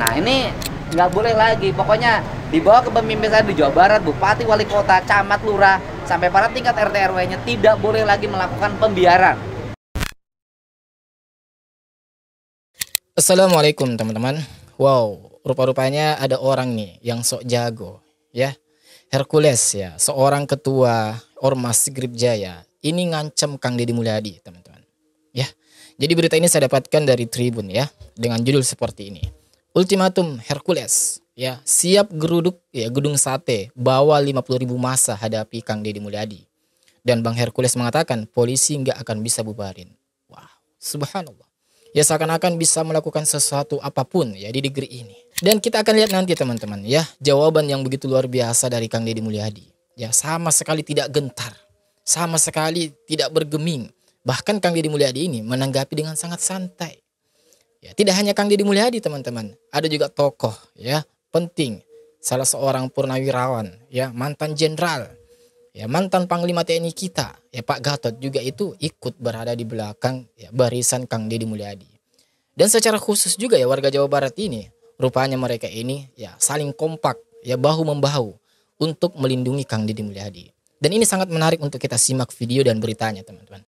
Nah ini nggak boleh lagi, pokoknya dibawa ke pemimpinan di Jawa Barat, bupati, wali kota, camat, lurah, sampai para tingkat RT RW-nya tidak boleh lagi melakukan pembiaran. Assalamualaikum teman-teman. Wow, rupa-rupanya ada orang nih yang sok jago ya. Hercules ya, seorang ketua Ormas Grip Jaya. Ini ngancam Kang Deddy Mulyadi teman-teman. Ya, jadi berita ini saya dapatkan dari Tribun ya, dengan judul seperti ini. Ultimatum Hercules ya, siap geruduk ya gedung sate, bawa 50.000 massa hadapi Kang Deddy Mulyadi. Dan Bang Hercules mengatakan polisi nggak akan bisa bubarin. Wow, subhanallah. Ya seakan-akan bisa melakukan sesuatu apapun ya di negeri ini. Dan kita akan lihat nanti teman-teman ya, jawaban yang begitu luar biasa dari Kang Deddy Mulyadi. Ya sama sekali tidak gentar, sama sekali tidak bergeming. Bahkan Kang Deddy Mulyadi ini menanggapi dengan sangat santai. Ya, tidak hanya Kang Deddy Mulyadi teman-teman, ada juga tokoh ya penting, salah seorang purnawirawan ya, mantan jenderal, ya mantan Panglima TNI kita, ya Pak Gatot juga itu ikut berada di belakang ya, barisan Kang Deddy Mulyadi. Dan secara khusus juga ya warga Jawa Barat ini, rupanya mereka ini ya saling kompak ya bahu membahu untuk melindungi Kang Deddy Mulyadi. Dan ini sangat menarik untuk kita simak video dan beritanya teman-teman.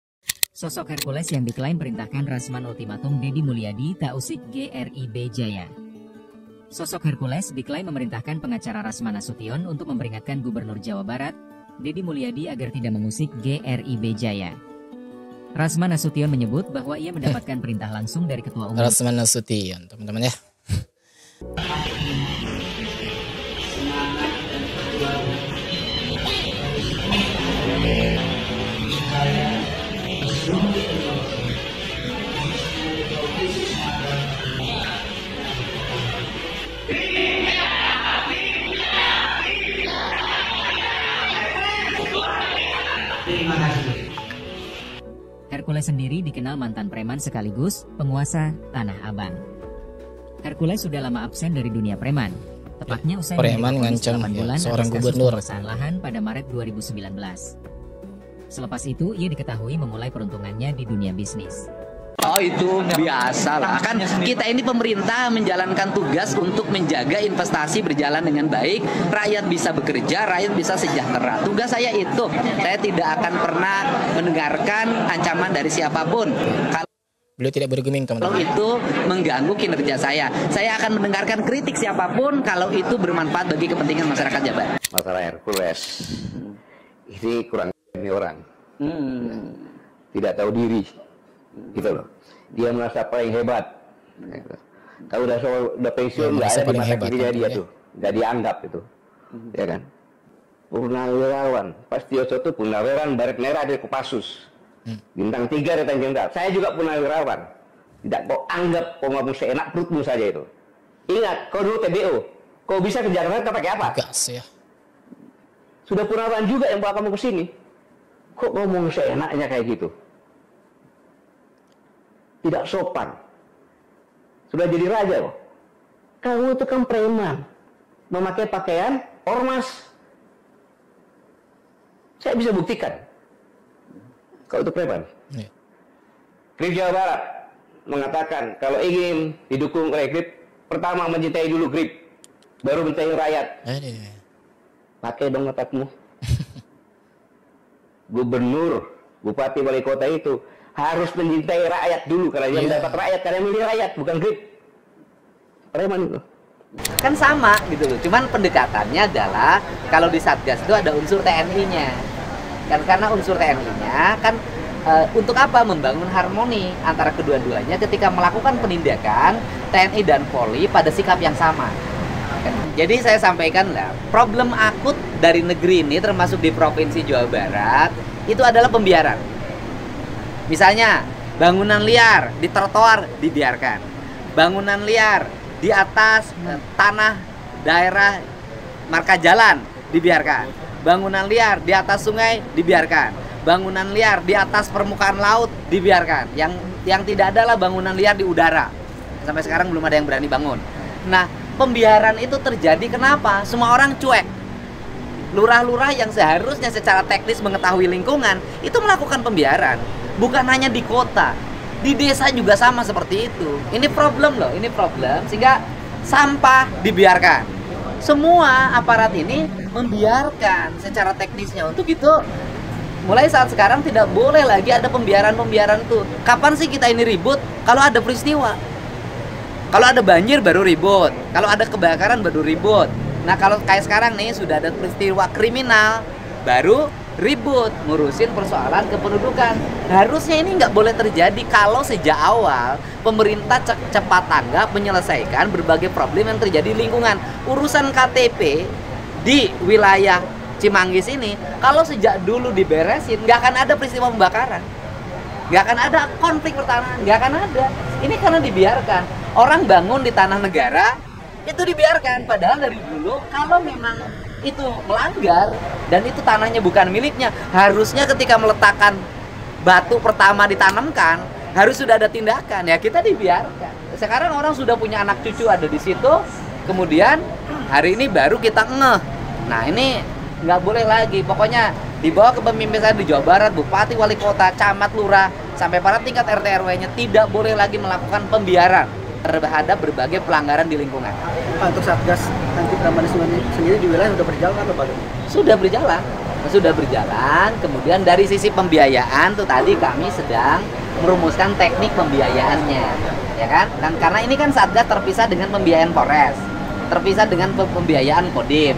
Sosok Hercules yang diklaim perintahkan Rasman Ultimatum Deddy Mulyadi tak usik GRIB Jaya. Sosok Hercules diklaim memerintahkan pengacara Rasman Nasution untuk memperingatkan Gubernur Jawa Barat Deddy Mulyadi agar tidak mengusik GRIB Jaya. Rasman Nasution menyebut bahwa ia mendapatkan perintah langsung dari Ketua Umum Rasman Nasution, teman-teman ya. Hercules sendiri dikenal mantan preman sekaligus penguasa Tanah Abang. Hercules sudah lama absen dari dunia preman. Tepatnya usai preman ngancam bulan seorang atas kasus gubernur penguasaan lahan pada Maret 2019. Selepas itu ia diketahui memulai peruntungannya di dunia bisnis. Oh itu biasa lah, kan kita ini pemerintah menjalankan tugas untuk menjaga investasi berjalan dengan baik, rakyat bisa bekerja, rakyat bisa sejahtera. Tugas saya itu, saya tidak akan pernah mendengarkan ancaman dari siapapun. Beliau tidak bergeming teman-teman. Kalau itu mengganggu kinerja saya akan mendengarkan kritik siapapun kalau itu bermanfaat bagi kepentingan masyarakat Jabar. Masalah Hercules ini kurang ini orang, tidak tahu diri, gitu loh. Dia merasa paling hebat. Kalau udah pensiun nggak ada di mata kirinya dia tuh, nggak dianggap itu, ya kan? Purnawirawan, pasti Tioso itu purnawirawan baret merah dari Kopassus. Bintang 3 dari Tanjung Dar. Saya juga purnawirawan. Tidak kau anggap kau ngomong seenak perutmu saja itu. Ingat, kau dulu TBO. Kau bisa ke Jakarta kau pakai apa? Gas ya. Sudah purnawirawan juga yang bawa kamu ke sini. Kok ngomong seenaknya kayak gitu? Tidak sopan. Sudah jadi raja kok. Kamu itu kan preman. Memakai pakaian ormas. Saya bisa buktikan. Kau itu preman. Ya. Grip Jawa Barat mengatakan kalau ingin didukung oleh Grip, pertama mencintai dulu Grip, baru mencintai rakyat. Pakai dong otakmu. Gubernur, bupati, wali kota itu harus mencintai rakyat dulu karena dia mendapat rakyat, karena milih rakyat, bukan Grip. Preman itu. Kan sama gitu loh, cuman pendekatannya adalah kalau di Satgas itu ada unsur TNI-nya. Kan karena unsur TNI-nya kan untuk apa? Membangun harmoni antara kedua-duanya ketika melakukan penindakan TNI dan Polri pada sikap yang sama. Jadi saya sampaikan lah, problem akut dari negeri ini termasuk di Provinsi Jawa Barat itu adalah pembiaran. Misalnya bangunan liar di trotoar dibiarkan, bangunan liar di atas tanah daerah marka jalan dibiarkan, bangunan liar di atas sungai dibiarkan, bangunan liar di atas permukaan laut dibiarkan. Yang tidak adalah bangunan liar di udara. Sampai sekarang belum ada yang berani bangun. Nah, pembiaran itu terjadi kenapa? Semua orang cuek. Lurah-lurah yang seharusnya secara teknis mengetahui lingkungan itu melakukan pembiaran. Bukan hanya di kota, di desa juga sama seperti itu. Ini problem loh, ini problem. Sehingga sampah dibiarkan. Semua aparat ini membiarkan secara teknisnya. Untuk itu mulai saat sekarang tidak boleh lagi ada pembiaran tuh. Kapan sih kita ini ribut? Kalau ada peristiwa. Kalau ada banjir baru ribut. Kalau ada kebakaran baru ribut. Nah kalau kayak sekarang nih sudah ada peristiwa kriminal, baru ribut ngurusin persoalan kependudukan. Harusnya ini nggak boleh terjadi kalau sejak awal pemerintah cepat tanggap menyelesaikan berbagai problem yang terjadi di lingkungan. Urusan KTP di wilayah Cimanggis ini kalau sejak dulu diberesin, nggak akan ada peristiwa pembakaran, nggak akan ada konflik pertanahan, nggak akan ada. Ini karena dibiarkan. Orang bangun di tanah negara itu dibiarkan, padahal dari dulu kalau memang itu melanggar dan itu tanahnya bukan miliknya, harusnya ketika meletakkan batu pertama ditanamkan harus sudah ada tindakan. Ya kita dibiarkan. Sekarang orang sudah punya anak cucu ada di situ, kemudian hari ini baru kita ngeh. Nah ini nggak boleh lagi. Pokoknya dibawa ke pemimpinan di Jawa Barat, bupati, wali kota, camat, lurah, sampai pada tingkat RT RW-nya tidak boleh lagi melakukan pembiaran terhadap berbagai pelanggaran di lingkungan. Untuk Satgas anti premanisme sendiri di wilayah sudah berjalan atau bagaimana? Sudah berjalan. Kemudian dari sisi pembiayaan tuh tadi kami sedang merumuskan teknik pembiayaannya, ya kan? Dan karena ini kan Satgas terpisah dengan pembiayaan Polres, terpisah dengan pembiayaan Kodim.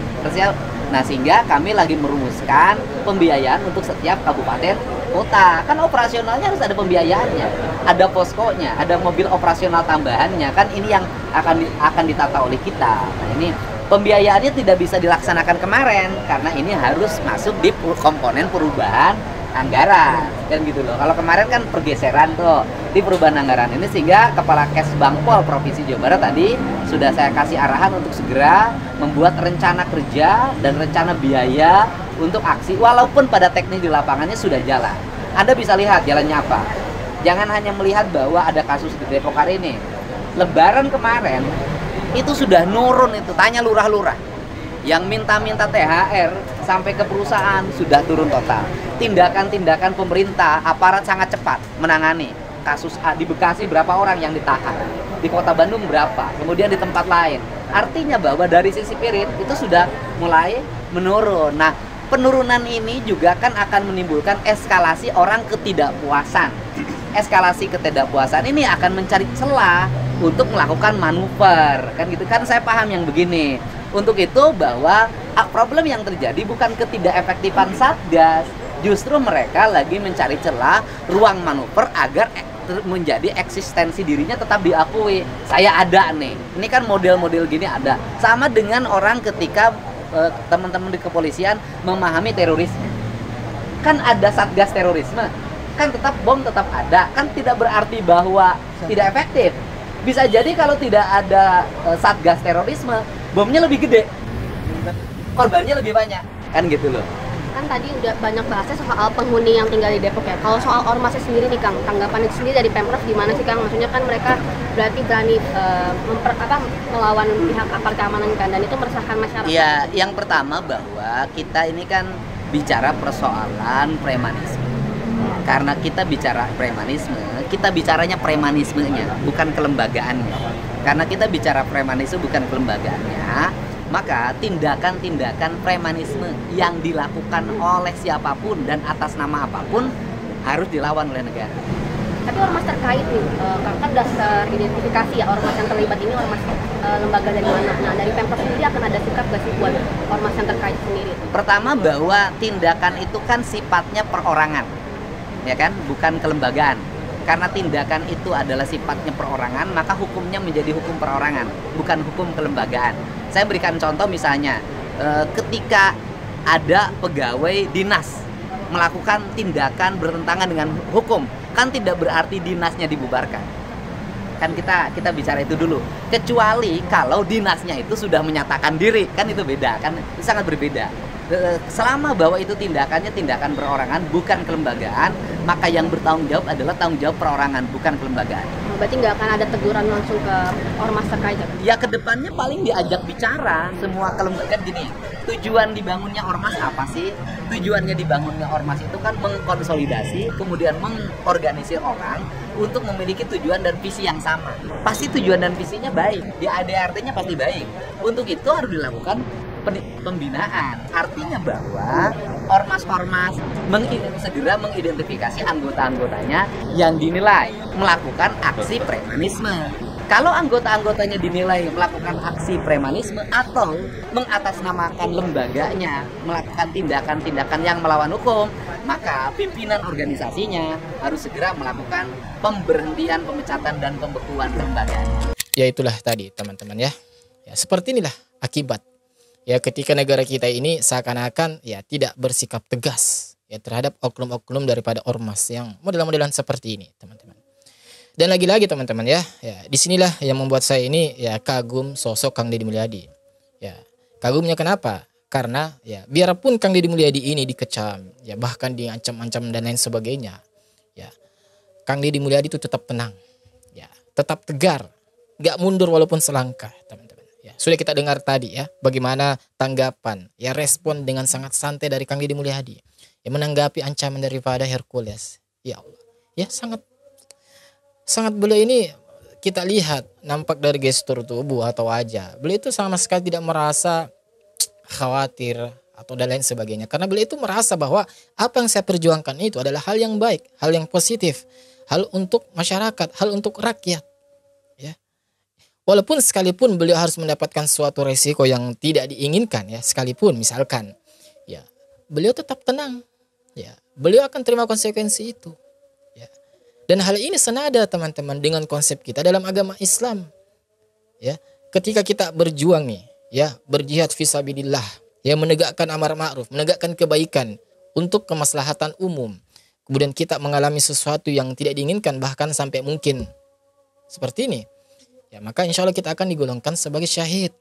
Nah sehingga kami lagi merumuskan pembiayaan untuk setiap kabupaten kota. Kan operasionalnya harus ada pembiayaannya, ada poskonya, ada mobil operasional tambahannya. Kan ini yang akan ditata oleh kita. Nah ini pembiayaannya tidak bisa dilaksanakan kemarin karena ini harus masuk di komponen perubahan anggaran, kan gitu loh. Kalau kemarin kan pergeseran tuh di perubahan anggaran ini, sehingga Kepala Kesbangpol Provinsi Jawa Barat tadi sudah saya kasih arahan untuk segera membuat rencana kerja dan rencana biaya untuk aksi, walaupun pada teknis di lapangannya sudah jalan. Anda bisa lihat jalannya apa. Jangan hanya melihat bahwa ada kasus di Depok hari ini. Lebaran kemarin itu sudah nurun, itu tanya lurah-lurah yang minta-minta THR sampai ke perusahaan sudah turun total. Tindakan-tindakan pemerintah, aparat sangat cepat menangani. Kasus di Bekasi berapa orang yang ditahan, di Kota Bandung berapa, kemudian di tempat lain. Artinya bahwa dari sisi pirit itu sudah mulai menurun. Nah, penurunan ini juga kan akan menimbulkan eskalasi orang ketidakpuasan. Eskalasi ketidakpuasan ini akan mencari celah untuk melakukan manuver, kan gitu kan. Saya paham yang begini. Untuk itu bahwa problem yang terjadi bukan ketidakefektifan Satgas, justru mereka lagi mencari celah ruang manuver agar menjadi eksistensi dirinya tetap diakui. Saya ada nih. Ini kan model-model gini ada. Sama dengan orang ketika teman-teman di kepolisian memahami terorisme. Kan ada Satgas terorisme. Kan tetap bom tetap ada. Kan tidak berarti bahwa tidak efektif. Bisa jadi kalau tidak ada Satgas terorisme, bomnya lebih gede, korbannya lebih banyak, kan gitu loh. Kan tadi udah banyak bahasnya soal penghuni yang tinggal di Depok ya. Kalau soal ormasnya sendiri nih Kang, tanggapan itu sendiri dari Pemprov gimana sih Kang? Maksudnya kan mereka berarti berani melawan pihak aparat keamanan kan, dan itu meresahkan masyarakat. Iya, yang pertama bahwa kita ini kan bicara persoalan premanisme. Karena kita bicara premanisme, kita bicaranya premanismenya, bukan kelembagaannya. Karena kita bicara premanisme bukan kelembagaannya, maka tindakan-tindakan premanisme yang dilakukan oleh siapapun dan atas nama apapun harus dilawan oleh negara. Tapi ormas terkait nih, kan dasar identifikasi ya ormas yang terlibat ini ormas lembaga dari mana? Nah dari Pemprov sendiri akan ada sikap gak sih buat ormas yang terkait sendiri? Pertama bahwa tindakan itu kan sifatnya perorangan, ya kan, bukan kelembagaan. Karena tindakan itu adalah sifatnya perorangan, maka hukumnya menjadi hukum perorangan, bukan hukum kelembagaan. Saya berikan contoh misalnya, ketika ada pegawai dinas melakukan tindakan bertentangan dengan hukum, kan tidak berarti dinasnya dibubarkan. Kan kita bicara itu dulu. Kecuali kalau dinasnya itu sudah menyatakan diri, kan itu beda, kan itu sangat berbeda. Selama bahwa itu tindakannya tindakan perorangan bukan kelembagaan, maka yang bertanggung jawab adalah tanggung jawab perorangan bukan kelembagaan. Berarti nggak akan ada teguran langsung ke ormas terkait ya? Ya kedepannya paling diajak bicara semua kelembagaan gini. Tujuan dibangunnya ormas apa sih? Tujuannya dibangunnya ormas itu kan mengkonsolidasi, kemudian mengorganisir orang untuk memiliki tujuan dan visi yang sama. Pasti tujuan dan visinya baik, di ADRT-nya pasti baik. Untuk itu harus dilakukan pembinaan. Artinya bahwa ormas-ormas segera mengidentifikasi anggota-anggotanya yang dinilai melakukan aksi premanisme. Kalau anggota-anggotanya dinilai melakukan aksi premanisme atau mengatasnamakan lembaganya, melakukan tindakan-tindakan yang melawan hukum, maka pimpinan organisasinya harus segera melakukan pemberhentian, pemecatan, dan pembekuan kelembagaan. Ya itulah tadi teman-teman ya. Ya seperti inilah akibat. Ya ketika negara kita ini seakan-akan ya tidak bersikap tegas ya terhadap oknum-oknum daripada ormas yang model-modelan seperti ini, teman-teman. Dan lagi-lagi teman-teman ya disinilah yang membuat saya ini ya kagum sosok Kang Deddy Mulyadi. Ya kagumnya kenapa? Karena ya biarpun Kang Deddy Mulyadi ini dikecam, ya bahkan diancam-ancam dan lain sebagainya, ya Kang Deddy Mulyadi itu tetap tenang, ya tetap tegar, gak mundur walaupun selangkah, teman-teman. Ya sudah kita dengar tadi ya bagaimana tanggapan, ya respon dengan sangat santai dari Kang Deddy Mulyadi, yang menanggapi ancaman daripada Hercules. Ya Allah, ya sangat beliau ini kita lihat nampak dari gestur tubuh atau wajah beliau itu sama sekali tidak merasa khawatir atau dan lain sebagainya, karena beliau itu merasa bahwa apa yang saya perjuangkan itu adalah hal yang baik, hal yang positif, hal untuk masyarakat, hal untuk rakyat ya. Walaupun sekalipun beliau harus mendapatkan suatu resiko yang tidak diinginkan ya, sekalipun misalkan ya beliau tetap tenang ya, beliau akan terima konsekuensi itu. Dan hal ini senada teman-teman dengan konsep kita dalam agama Islam. Ya, ketika kita berjuang nih, ya, berjihad fisabilillah, ya menegakkan amar ma'ruf, menegakkan kebaikan untuk kemaslahatan umum. Kemudian kita mengalami sesuatu yang tidak diinginkan bahkan sampai mungkin seperti ini. Ya, maka insya Allah kita akan digolongkan sebagai syahid.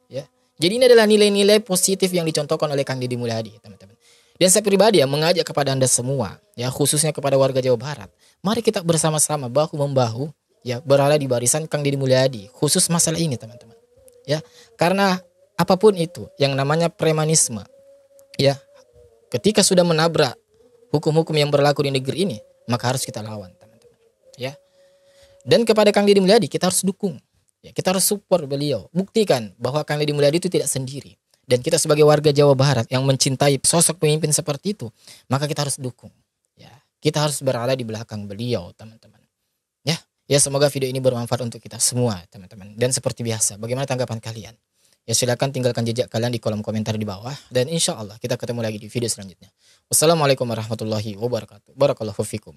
Ya. Jadi ini adalah nilai-nilai positif yang dicontohkan oleh Kang Deddy Mulyadi, teman-teman. Dan saya pribadi ya mengajak kepada Anda semua, ya khususnya kepada warga Jawa Barat, mari kita bersama-sama bahu-membahu ya berada di barisan Kang Deddy Mulyadi khusus masalah ini, teman-teman. Ya, karena apapun itu yang namanya premanisme, ya ketika sudah menabrak hukum-hukum yang berlaku di negeri ini, maka harus kita lawan, teman-teman. Ya. Dan kepada Kang Deddy Mulyadi kita harus dukung. Ya, kita harus support beliau. Buktikan bahwa Kang Deddy Mulyadi itu tidak sendiri. Dan kita sebagai warga Jawa Barat yang mencintai sosok pemimpin seperti itu, maka kita harus dukung. Ya, kita harus berada di belakang beliau, teman-teman. Ya semoga video ini bermanfaat untuk kita semua, teman-teman. Dan seperti biasa, bagaimana tanggapan kalian? Ya silakan tinggalkan jejak kalian di kolom komentar di bawah. Dan insya Allah kita ketemu lagi di video selanjutnya. Wassalamualaikum warahmatullahi wabarakatuh. Barakallahu fikum.